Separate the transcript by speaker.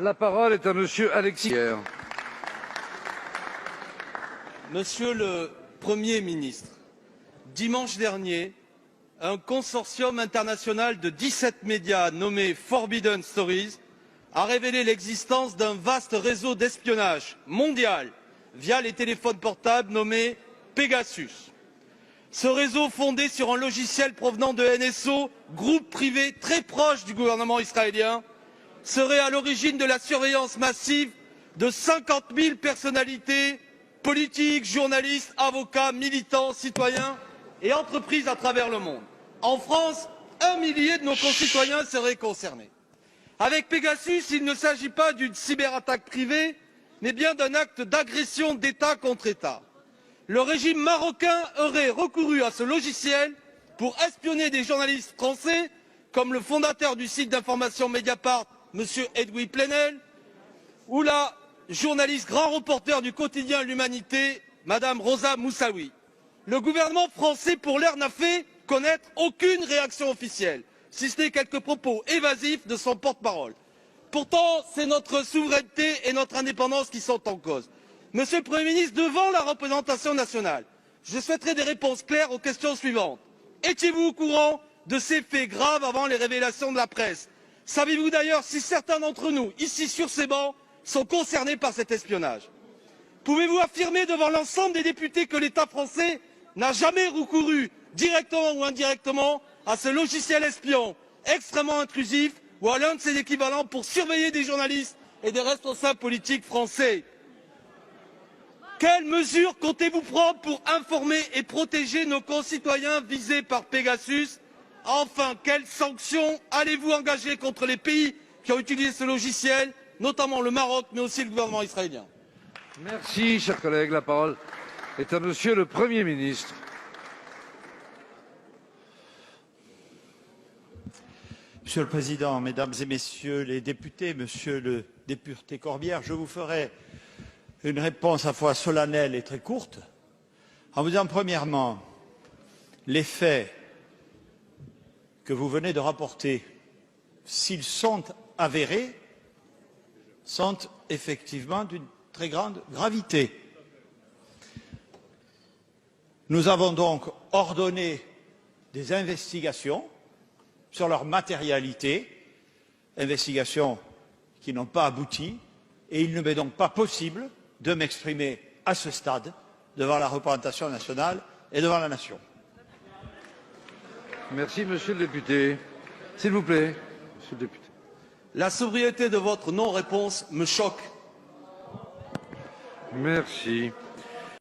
Speaker 1: La parole est à Monsieur Alexis Pierre.
Speaker 2: Monsieur le Premier ministre, dimanche dernier, un consortium international de 17 médias nommé Forbidden Stories a révélé l'existence d'un vaste réseau d'espionnage mondial via les téléphones portables nommé Pegasus. Ce réseau, fondé sur un logiciel provenant de NSO, groupe privé très proche du gouvernement israélien, serait à l'origine de la surveillance massive de 50 000 personnalités politiques, journalistes, avocats, militants, citoyens et entreprises à travers le monde. En France, 1 millier de nos concitoyens seraient concernés. Avec Pegasus, il ne s'agit pas d'une cyberattaque privée, mais bien d'un acte d'agression d'État contre État. Le régime marocain aurait recouru à ce logiciel pour espionner des journalistes français, comme le fondateur du site d'information Mediapart, M. Edoui Plenel, ou la journaliste grand reporter du quotidien L'Humanité, Mme Rosa Moussaoui. Le gouvernement français, pour l'heure, n'a fait connaître aucune réaction officielle, si ce n'est quelques propos évasifs de son porte-parole. Pourtant, c'est notre souveraineté et notre indépendance qui sont en cause. Monsieur le Premier ministre, devant la représentation nationale, je souhaiterais des réponses claires aux questions suivantes. Étiez-vous au courant de ces faits graves avant les révélations de la presse? Savez-vous d'ailleurs si certains d'entre nous, ici sur ces bancs, sont concernés par cet espionnage? Pouvez-vous affirmer devant l'ensemble des députés que l'État français n'a jamais recouru, directement ou indirectement, à ce logiciel espion extrêmement intrusif ou à l'un de ses équivalents pour surveiller des journalistes et des responsables politiques français? Quelles mesures comptez-vous prendre pour informer et protéger nos concitoyens visés par Pegasus? Enfin, quelles sanctions allez-vous engager contre les pays qui ont utilisé ce logiciel, notamment le Maroc, mais aussi le gouvernement israélien?
Speaker 1: Merci, cher collègue. La parole est à Monsieur le Premier ministre.
Speaker 3: Monsieur le Président, Mesdames et Messieurs les députés, Monsieur le député Corbière, je vous ferai une réponse à la fois solennelle et très courte, en vous disant premièrement, les faits que vous venez de rapporter, s'ils sont avérés, sont effectivement d'une très grande gravité. Nous avons donc ordonné des investigations sur leur matérialité, investigations qui n'ont pas abouti, et il ne m'est donc pas possible de m'exprimer à ce stade devant la représentation nationale et devant la nation.
Speaker 1: Merci, Monsieur le député. S'il vous plaît, Monsieur le député.
Speaker 2: La sobriété de votre non-réponse me choque.
Speaker 1: Merci.